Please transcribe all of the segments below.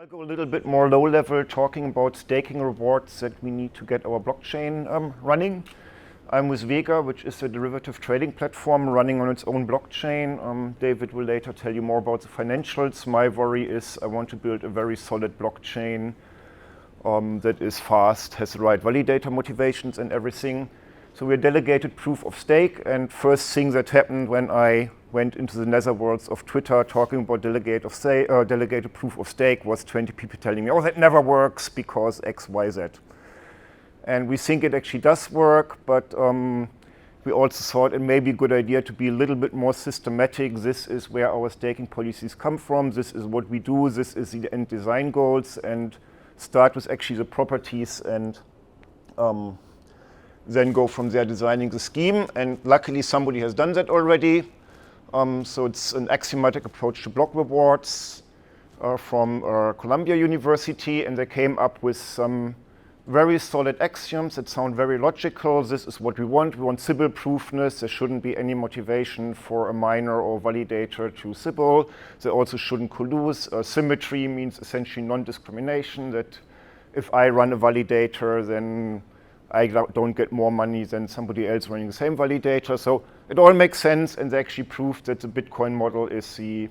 I'll go a little bit more low level, talking about staking rewards that we need to get our blockchain running. I'm with Vega, which is a derivative trading platform running on its own blockchain. David will later tell you more about the financials. My worry is I want to build a very solid blockchain that is fast, has the right validator motivations and everything. So we're delegated proof of stake, and first thing that happened when I went into the netherworlds of Twitter talking about delegated proof of stake was 20 people telling me, oh, that never works because X, Y, Z. And we think it actually does work, but we also thought it may be a good idea to be a little bit more systematic. This is where our staking policies come from. This is what we do. This is the end design goals, and start with actually the properties and then go from there designing the scheme. And luckily somebody has done that already. So it's an axiomatic approach to block rewards from Columbia University, and they came up with some very solid axioms that sound very logical. This is what we want. We want Sybil proofness. There shouldn't be any motivation for a miner or validator to Sybil. They also shouldn't collude. Symmetry means essentially non-discrimination, that if I run a validator, then I don't get more money than somebody else running the same validator. So it all makes sense, and they actually proved that the Bitcoin model is the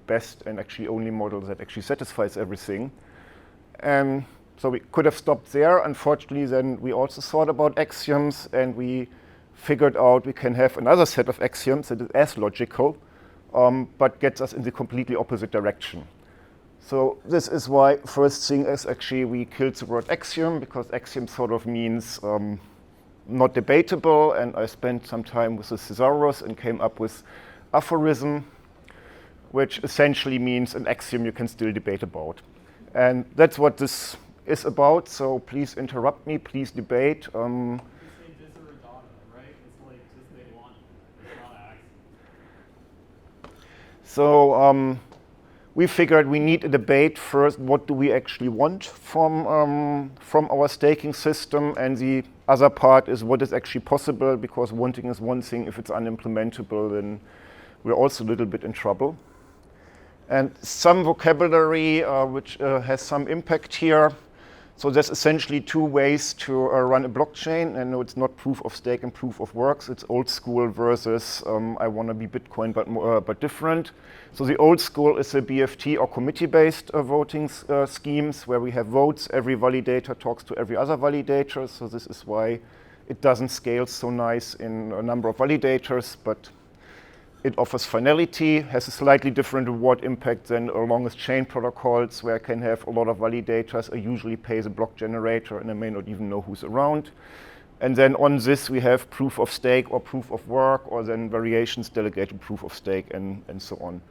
best and actually only model that actually satisfies everything. So we could have stopped there. Unfortunately, then we also thought about axioms, and we figured out we can have another set of axioms that is as logical, but gets us in the completely opposite direction. So this is why first thing is actually we killed the word axiom, because axiom sort of means not debatable, and I spent some time with the thesaurus and came up with aphorism, which essentially means an axiom you can still debate about. And that's what this is about, so please interrupt me, please debate. You say dis or regatta, right? It's like just they want, it's not axiom. So we figured we need a debate first. What do we actually want from our staking system? And the other part is what is actually possible, because wanting is one thing. If it's unimplementable, then we're also a little bit in trouble. And some vocabulary which has some impact here. So there's essentially two ways to run a blockchain. And no, it's not proof of stake and proof of works. It's old school versus I want to be Bitcoin but different. So the old school is the BFT or committee-based voting schemes, where we have votes. Every validator talks to every other validator. So this is why it doesn't scale so nice in a number of validators, but it offers finality, has a slightly different reward impact than longest chain protocols, where I can have a lot of validators. I usually pay the block generator, and I may not even know who's around. And then on this, we have proof of stake or proof of work, or then variations, delegated proof of stake, and so on.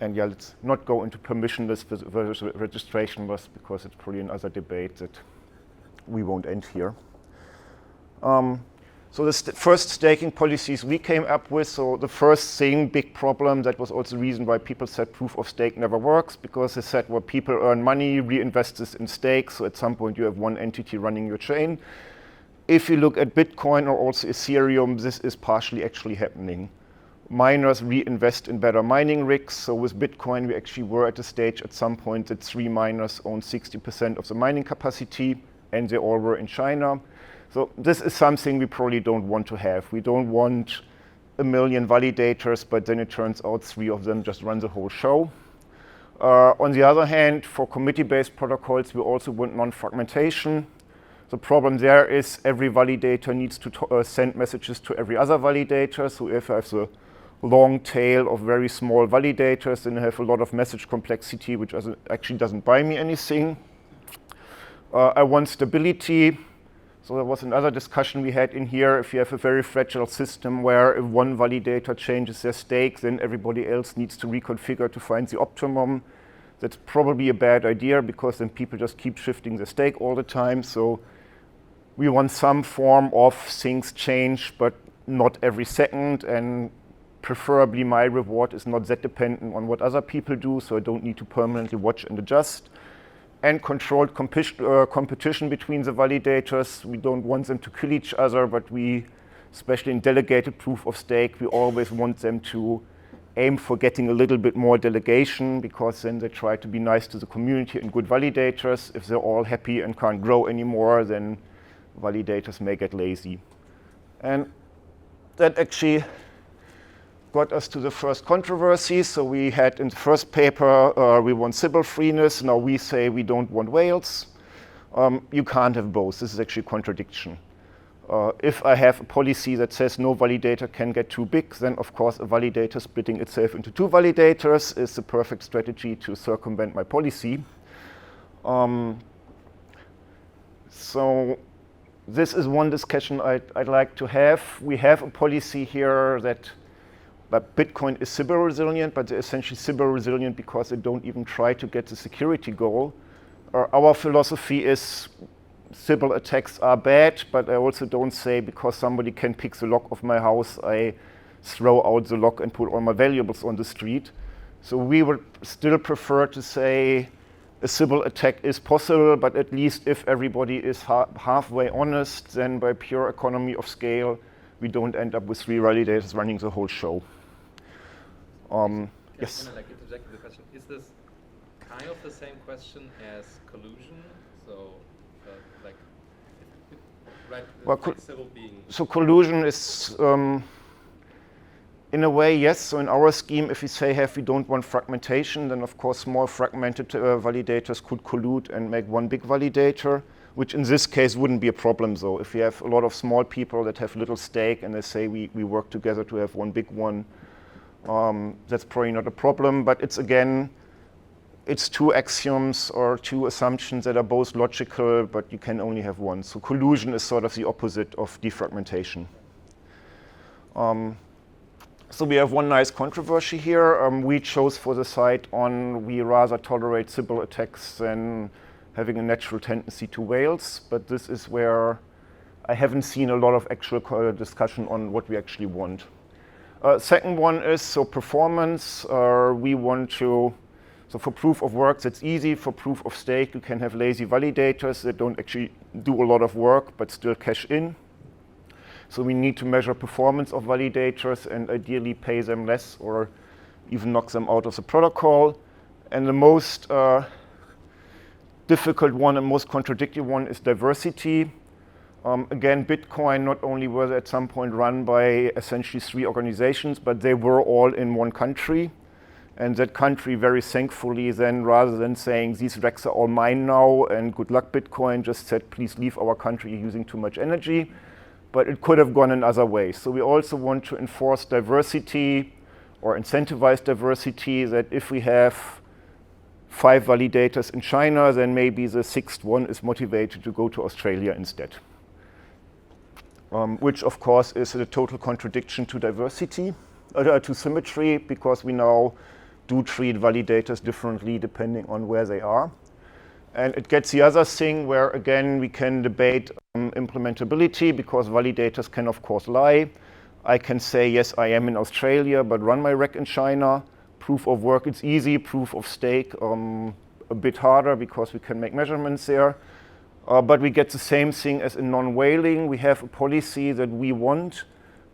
And yeah, let's not go into permissionless versus registrationless, because it's probably another debate that we won't end here. So the first staking policies we came up with, so the first thing, big problem, that was also the reason why people said proof of stake never works, because they said, well, people earn money, reinvest this in stake, so at some point you have one entity running your chain. If you look at Bitcoin or also Ethereum, this is partially actually happening. Miners reinvest in better mining rigs, so with Bitcoin we actually were at a stage at some point that 3 miners own 60% of the mining capacity, and they all were in China. So this is something we probably don't want to have. We don't want 1 million validators, but then it turns out 3 of them just run the whole show. On the other hand, for committee-based protocols, we also want non-fragmentation. The problem there is every validator needs to send messages to every other validator. So if I have the long tail of very small validators, then I have a lot of message complexity, which actually doesn't buy me anything. I want stability. So there was another discussion we had in here. If you have a very fragile system where if one validator changes their stake, then everybody else needs to reconfigure to find the optimum. That's probably a bad idea, because then people just keep shifting the stake all the time. So we want some form of things change, but not every second. And preferably my reward is not that dependent on what other people do, so I don't need to permanently watch and adjust. And controlled competition between the validators. We don't want them to kill each other, but we, especially in delegated proof of stake, we always want them to aim for getting a little bit more delegation, because then they try to be nice to the community and good validators. If they're all happy and can't grow anymore, then validators may get lazy. And that actually got us to the first controversy. So we had in the first paper, we want Sybil freeness. Now we say we don't want whales. You can't have both. This is actually a contradiction. If I have a policy that says no validator can get too big, then of course a validator splitting itself into two validators is the perfect strategy to circumvent my policy. So this is one discussion I'd like to have. We have a policy here that Bitcoin is Sybil resilient, but they're essentially Sybil resilient because they don't even try to get the security goal. Our philosophy is Sybil attacks are bad, but I also don't say because somebody can pick the lock of my house, I throw out the lock and put all my valuables on the street. So we would still prefer to say a Sybil attack is possible, but at least if everybody is halfway honest, then by pure economy of scale, we don't end up with 3 validators running the whole show. Yes? Like interjecting the question, is this kind of the same question as collusion? So, like, right, well, like Sybil being... So collusion is, in a way, yes. So in our scheme, if we say we don't want fragmentation, then of course small fragmented validators could collude and make one big validator, which in this case wouldn't be a problem though. If you have a lot of small people that have little stake and they say we work together to have one big one, that's probably not a problem. But it's again, it's 2 axioms or 2 assumptions that are both logical, but you can only have one. So collusion is sort of the opposite of defragmentation. So we have one nice controversy here. We chose for the side on we rather tolerate Sybil attacks than having a natural tendency to whales, but this is where I haven't seen a lot of actual discussion on what we actually want. Second one is so performance. We want to, so for proof of work, that's easy. For proof of stake, you can have lazy validators that don't actually do a lot of work but still cash in. So we need to measure performance of validators and ideally pay them less or even knock them out of the protocol. And the most difficult one and most contradictory one is diversity. Again, Bitcoin not only was at some point run by essentially 3 organizations, but they were all in one country. And that country very thankfully then, rather than saying these racks are all mine now and good luck Bitcoin, just said please leave our country, you're using too much energy. But it could have gone another way. So we also want to enforce diversity or incentivize diversity, that if we have 5 validators in China, then maybe the 6th one is motivated to go to Australia instead. Which of course is a total contradiction to diversity, to symmetry, because we now do treat validators differently depending on where they are. And it gets the other thing where, again, we can debate implementability, because validators can, of course, lie. I can say, yes, I am in Australia, but run my rack in China. Proof of work, it's easy. Proof of stake, a bit harder, because we can make measurements there. But we get the same thing as in non-whaling. We have a policy that we want,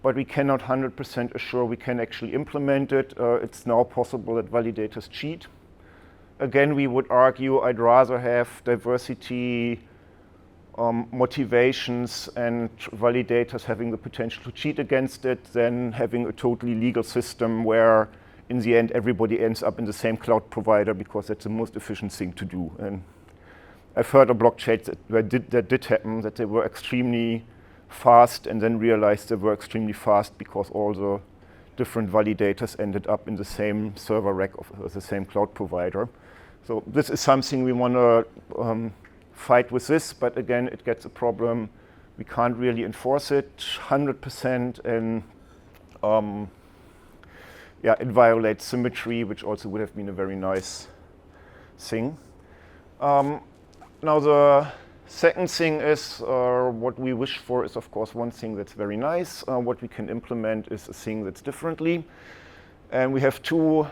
but we cannot 100% assure we can actually implement it. It's now possible that validators cheat. Again, we would argue I'd rather have diversity, motivations, and validators having the potential to cheat against it than having a totally legal system where, in the end, everybody ends up in the same cloud provider, because that's the most efficient thing to do. And I've heard of blockchains that did happen, that they were extremely fast and then realized they were extremely fast because all the different validators ended up in the same server rack of the same cloud provider. So this is something we want to fight with this, but again, it gets a problem. We can't really enforce it 100%, and yeah, it violates symmetry, which also would have been a very nice thing. Now the second thing is what we wish for is, of course, one thing that's very nice. What we can implement is a thing that's differently. And we have 2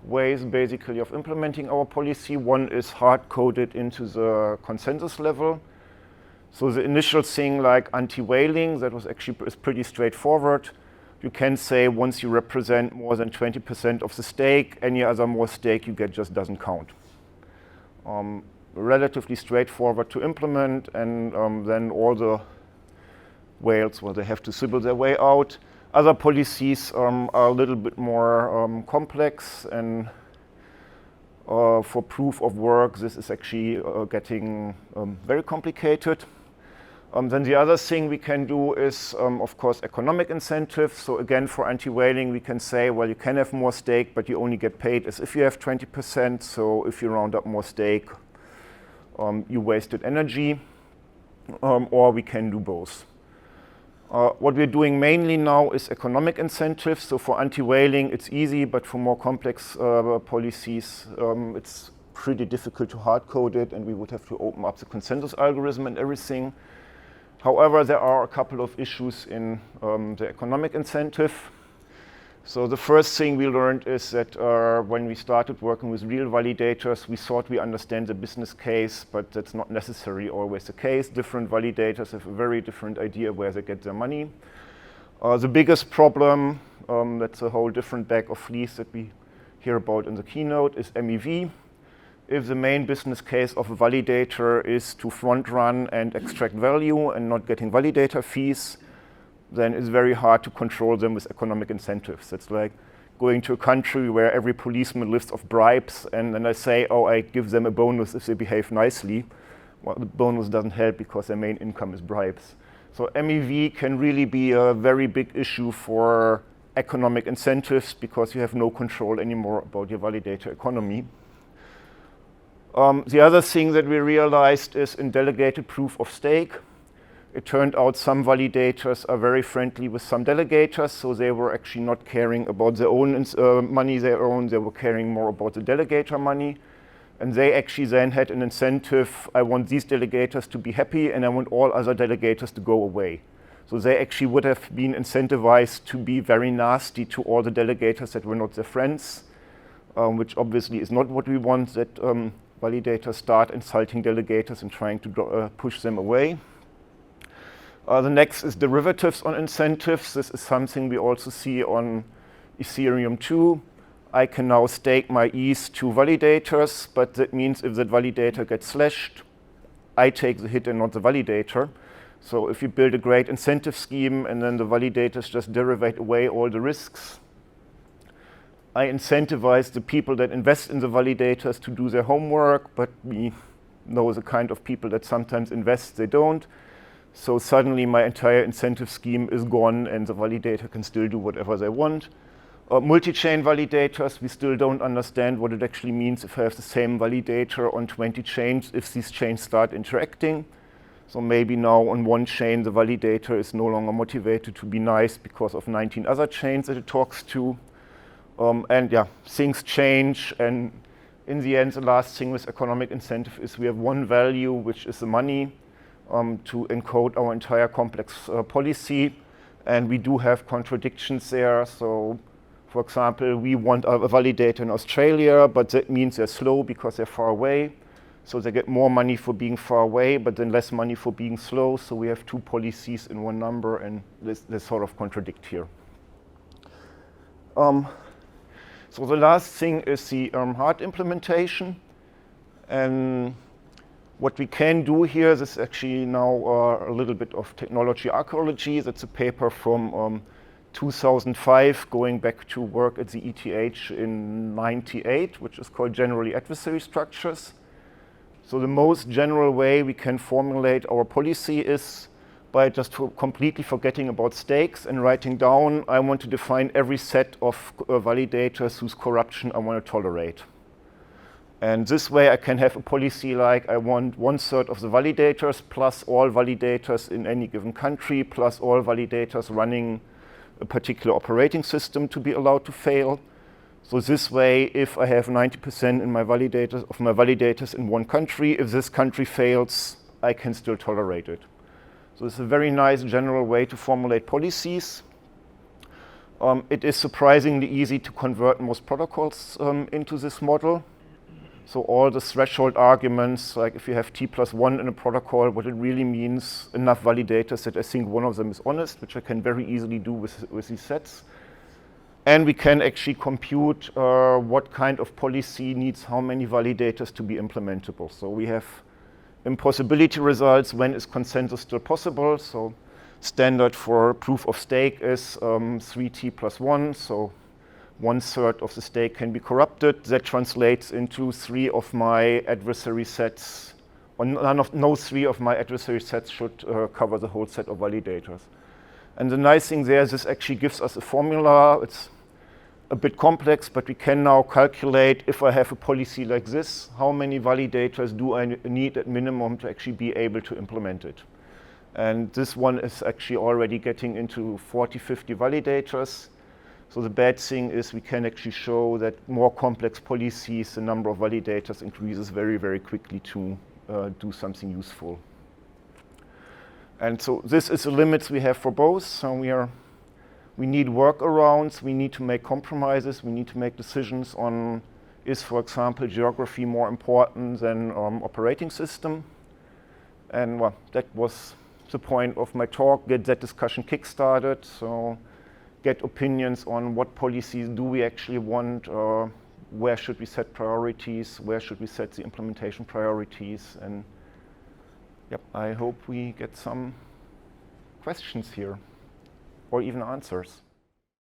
ways, basically, of implementing our policy. One is hard-coded into the consensus level. So the initial thing like anti-whaling, that was actually is pretty straightforward. you can say once you represent more than 20% of the stake, any other more stake you get just doesn't count. Relatively straightforward to implement, and then all the whales, well, they have to sybil their way out. Other policies are a little bit more complex, and for proof of work, this is actually getting very complicated. Then the other thing we can do is, of course, economic incentives. So again, for anti-whaling, we can say, well, you can have more stake, but you only get paid as if you have 20%. So if you round up more stake, you wasted energy, or we can do both. What we're doing mainly now is economic incentives. So for anti-whaling, it's easy, but for more complex policies, it's pretty difficult to hard code it, and we would have to open up the consensus algorithm and everything. However, there are a couple of issues in the economic incentive. So the first thing we learned is that when we started working with real validators, we thought we understand the business case, but that's not necessarily always the case. Different validators have a very different idea where they get their money. The biggest problem, that's a whole different bag of fleas that we hear about in the keynote, is MEV. If the main business case of a validator is to front run and extract value and not getting validator fees, then it's very hard to control them with economic incentives. It's like going to a country where every policeman lives off bribes, and then I say, oh, I give them a bonus if they behave nicely. Well, the bonus doesn't help because their main income is bribes. So MEV can really be a very big issue for economic incentives because you have no control anymore about your validator economy. The other thing that we realized is in delegated proof of stake, it turned out some validators are very friendly with some delegators, so they were actually not caring about their own money they own, they were caring more about the delegator money. And they actually then had an incentive, I want these delegators to be happy and I want all other delegators to go away. So they actually would have been incentivized to be very nasty to all the delegators that were not their friends, which obviously is not what we want, that validators start insulting delegators and trying to push them away. The next is derivatives on incentives. This is something we also see on Ethereum 2. I can now stake my ETH to validators, but that means if that validator gets slashed, I take the hit and not the validator. So if you build a great incentive scheme and then the validators just derivate away all the risks, I incentivize the people that invest in the validators to do their homework, but we know the kind of people that sometimes invest, they don't. So suddenly my entire incentive scheme is gone and the validator can still do whatever they want. Multi-chain validators, we still don't understand what it actually means if I have the same validator on 20 chains, if these chains start interacting. So maybe now on one chain the validator is no longer motivated to be nice because of 19 other chains that it talks to. And yeah, things change, and in the end the last thing with economic incentive is we have one value, which is the money, to encode our entire complex policy, and we do have contradictions there. So for example, we want a validator in Australia, but that means they're slow because they're far away. So they get more money for being far away, but then less money for being slow. So we have two policies in one number, and they sort of contradict here. So the last thing is the hard implementation. And what we can do here, this is actually now a little bit of technology archaeology. That's a paper from 2005, going back to work at the ETH in '98, which is called Generally Adversary Structures. So the most general way we can formulate our policy is by just completely forgetting about stakes and writing down, I want to define every set of validators whose corruption I want to tolerate. And this way I can have a policy like I want 1/3 of the validators plus all validators in any given country plus all validators running a particular operating system to be allowed to fail. So this way, if I have 90% of my validators in one country, if this country fails, I can still tolerate it. So it's a very nice general way to formulate policies. It is surprisingly easy to convert most protocols into this model. So all the threshold arguments, like if you have T+1 in a protocol, what it really means, enough validators that I think one of them is honest, which I can very easily do with these sets. And we can actually compute what kind of policy needs how many validators to be implementable. So we have impossibility results, when is consensus still possible. So standard for proof of stake is 3T+1, so 1/3 of the stake can be corrupted. That translates into 3 of my adversary sets, or no 3 of my adversary sets should cover the whole set of validators. And the nice thing there is this actually gives us a formula. It's a bit complex, but we can now calculate, if I have a policy like this, how many validators do I need at minimum to actually be able to implement it. And this one is actually already getting into 40, 50 validators. So the bad thing is we can actually show that more complex policies, the number of validators increases very, very quickly to do something useful. And so this is the limits we have for both. So we need workarounds, we need to make compromises, we need to make decisions on, is, for example, geography more important than operating system? And well, that was the point of my talk, get that discussion kickstarted. So get opinions on what policies do we actually want, where should we set priorities, where should we set the implementation priorities, and yep, I hope we get some questions here, or even answers.